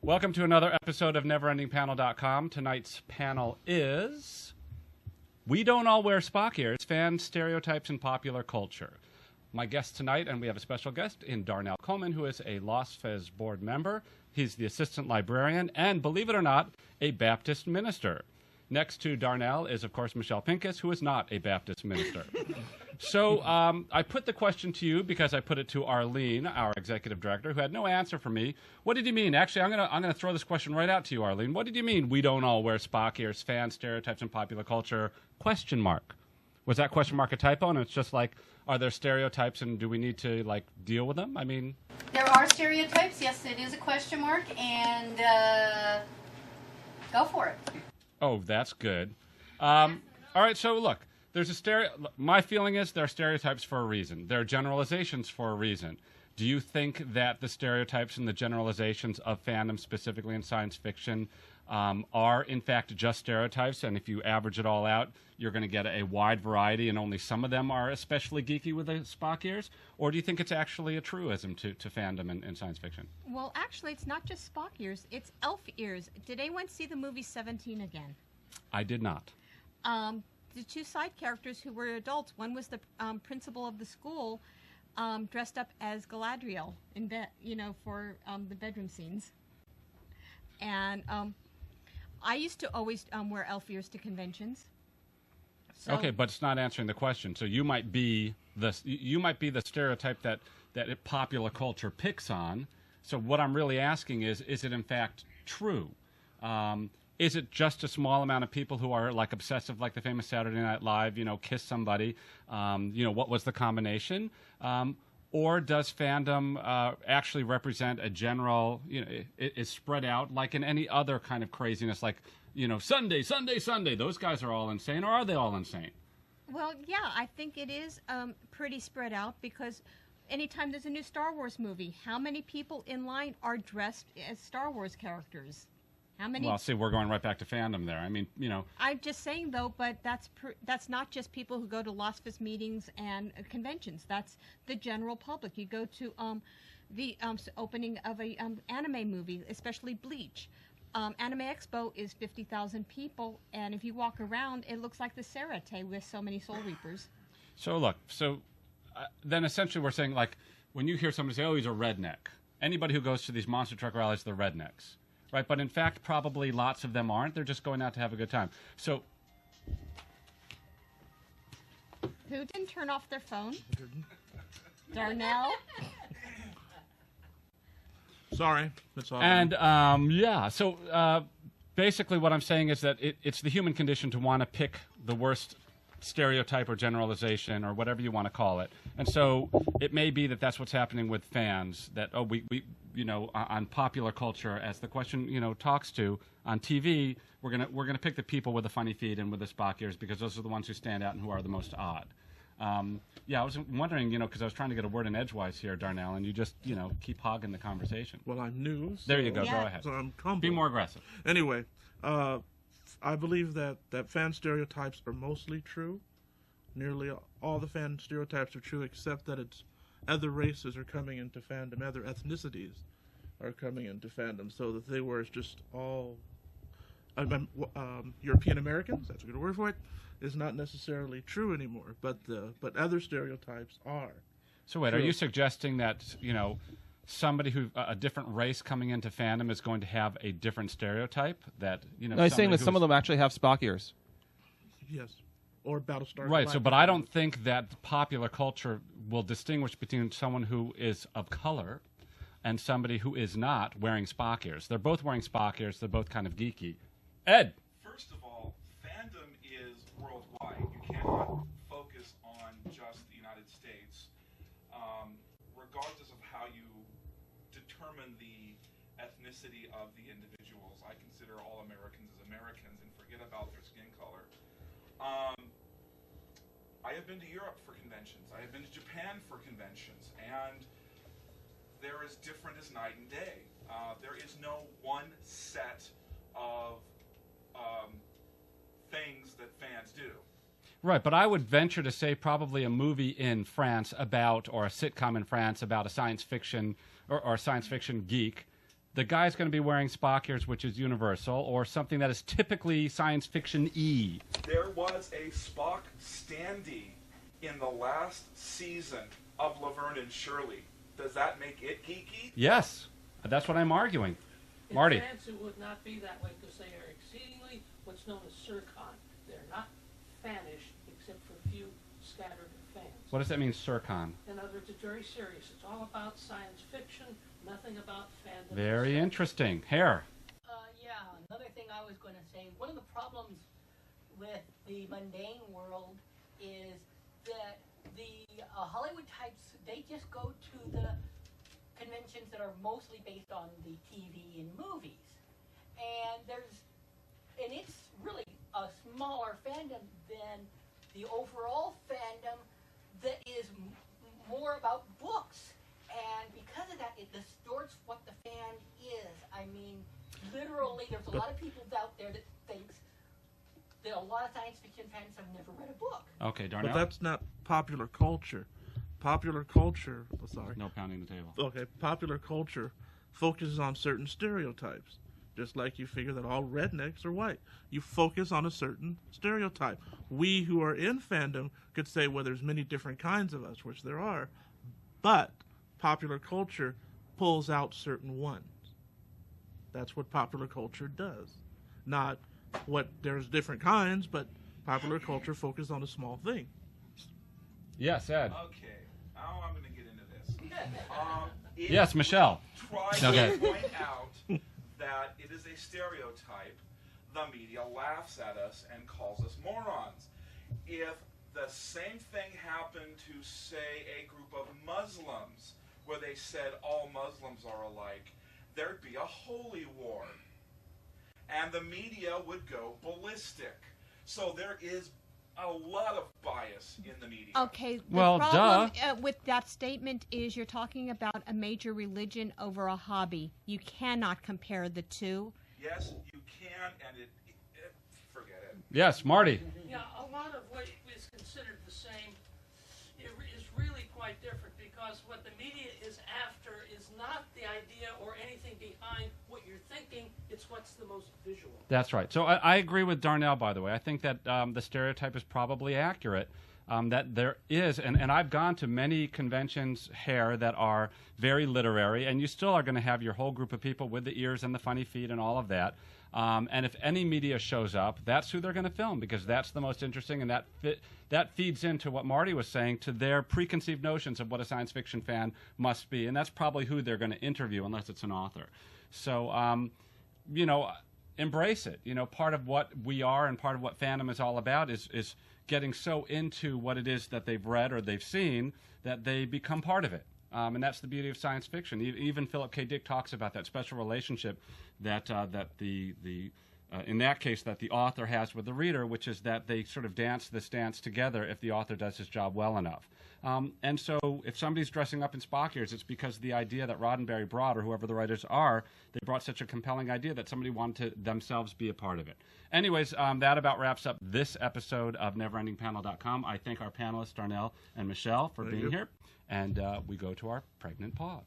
Welcome to another episode of Neverendingpanel.com. Tonight's panel is We Don't All Wear Spock Ears, Fan Stereotypes in Popular Culture. My guest tonight, and we have a special guest in Darnell Coleman, who is a LOSFES board member. He's the assistant librarian and, believe it or not, a Baptist minister. Next to Darnell is, of course, Michelle Pincus, who is not a Baptist minister. So I put the question to you because I put it to Arlene, our executive director, who had no answer for me. What did you mean? Actually, I'm gonna throw this question right out to you, Arlene. What did you mean? We don't all wear Spock ears, fan stereotypes in popular culture? ? Was that question mark a typo? And it's just like, are there stereotypes, and do we need to deal with them? I mean, there are stereotypes. Yes, it is a question mark, and go for it. Oh, that's good. All right, so look, my feeling is there are stereotypes for a reason. There are generalizations for a reason. Do you think that the stereotypes and the generalizations of fandom, specifically in science fiction, are in fact just stereotypes, and if you average it all out, you're going to get a wide variety, and only some of them are especially geeky with the Spock ears? Or do you think it's actually a truism to fandom in science fiction? Well, actually, it's not just Spock ears, it's elf ears. Did anyone see the movie 17 again? I did not. The two side characters who were adults, one was the principal of the school, dressed up as Galadriel in bed, for the bedroom scenes. And I used to always wear elf ears to conventions. So, okay, but it's not answering the question. So you might be the stereotype that popular culture picks on. So what I'm really asking is it in fact true? Is it just a small amount of people who are obsessive, like the famous Saturday Night Live, kiss somebody? What was the combination? Or does fandom actually represent a general, it is spread out like in any other kind of craziness, Sunday, Sunday, Sunday. Those guys are all insane, or are they all insane? Well, yeah, I think it is pretty spread out because anytime there's a new Star Wars movie, how many people in line are dressed as Star Wars characters? How many? Well, see, we're going right back to fandom there. I mean, I'm just saying, though, but that's not just people who go to LOSFES meetings and conventions. That's the general public. You go to the opening of a anime movie, especially Bleach. Anime Expo is 50,000 people, and if you walk around, it looks like the Serete with so many Soul Reapers. So look, then essentially we're saying, when you hear somebody say, oh, he's a redneck, anybody who goes to these monster truck rallies, they're rednecks. Right, but in fact, probably lots of them aren't. They're just going out to have a good time. So, who didn't turn off their phone? Darnell? Sorry, that's all. And so basically, what I'm saying is that it's the human condition to want to pick the worst stereotype or generalization or whatever you want to call it. And so it may be that that's what's happening with fans, that we on popular culture, as the question talks to on TV, we're gonna pick the people with the funny feet and with the Spock ears because those are the ones who stand out and who are the most odd. I was wondering, because I was trying to get a word in edgewise here, Darnell, and you just keep hogging the conversation. Well, I'm new. So, there you go. Go ahead. So I'm humble. Be more aggressive. Anyway, I believe that fan stereotypes are mostly true. Nearly all the fan stereotypes are true, except that it's other races are coming into fandom, other ethnicities are coming into fandom. So that they were just all European Americans. That's a good word for it. Is not necessarily true anymore, but other stereotypes are. So wait, true. Are you suggesting that somebody who a different race coming into fandom is going to have a different stereotype? That No, I'm saying that some of them actually have Spock ears. Yes, or Battlestar. Right. So, but I don't think that popular culture will distinguish between someone who is of color and somebody who is not wearing Spock ears. They're both wearing Spock ears. They're both kind of geeky. Ed. First of all, fandom is worldwide. You cannot focus on just the United States. Regardless of how you determine the ethnicity of the individuals, I consider all Americans as Americans and forget about their skin color. I have been to Europe for conventions. I have been to Japan for conventions, and they're as different as night and day. There is no one set of things that fans do. Right, but I would venture to say probably a movie in France about, or a sitcom in France about a science fiction or a science fiction geek the guy's going to be wearing Spock ears, which is universal, or something that is typically science fiction-y. There was a Spock standee in the last season of Laverne and Shirley. Does that make it geeky? Yes, that's what I'm arguing. In Marty. France, it would not be that way because they are exceedingly what's known as surcon. They're not fanish except for a few scattered fans. What does that mean, Surcon? In other words, it's very serious. It's all about science fiction, nothing about fandom. Very interesting. Hair. Yeah, another thing I was going to say, one of the problems with the mundane world is that the Hollywood types, they just go to the conventions that are mostly based on the TV and movies. And it's really a smaller fandom than the overall fandom that is more about books. And because of that, it distorts what the fan is. I mean, literally, there's a lot of people out there that thinks that a lot of science fiction fans have never read a book. Okay, Darnell. But that's not popular culture. Popular culture, sorry. No pounding the table. Okay, popular culture focuses on certain stereotypes. Just like you figure that all rednecks are white. You focus on a certain stereotype. We who are in fandom could say, well, there's many different kinds of us, which there are, but popular culture pulls out certain ones. That's what popular culture does. Not what there's different kinds, but popular culture focuses on a small thing. Yes, Ed. Okay, now I'm going to get into this. Yes, Michelle. Try Okay. to point out that it is a stereotype. The media laughs at us and calls us morons. If the same thing happened to, say, a group of Muslims, where they said all Muslims are alike, there'd be a holy war. And the media would go ballistic. So there is a lot of bias in the media. Okay, the Well, problem with that statement is you're talking about a major religion over a hobby. You cannot compare the two. Yes, you can, and forget it. Yes, Marty. Yeah, a lot of what is considered the same is really quite different because what the media is after is not the idea or anything behind what you're thinking, it's what's the most visual. That's right. So I agree with Darnell, by the way. I think that the stereotype is probably accurate. That there is, and I've gone to many conventions, Hair, that are very literary, and you still are going to have your whole group of people with the ears and the funny feet and all of that. And if any media shows up, that's who they're going to film because that's the most interesting, and that feeds into what Marty was saying, to their preconceived notions of what a science fiction fan must be, and that's probably who they're going to interview unless it's an author. So, embrace it. Part of what we are and part of what fandom is all about is getting so into what it is that they've read or they've seen that they become part of it. And that's the beauty of science fiction. Even Philip K. Dick talks about that special relationship that in that case that the author has with the reader, which is that they sort of dance this dance together if the author does his job well enough. And so if somebody's dressing up in Spock ears, it's because the idea that Roddenberry brought, or whoever the writers are, they brought such a compelling idea that somebody wanted to themselves be a part of it. Anyways, that about wraps up this episode of Neverendingpanel.com. I thank our panelists, Darnell and Michelle, for being here. And we go to our pregnant pause.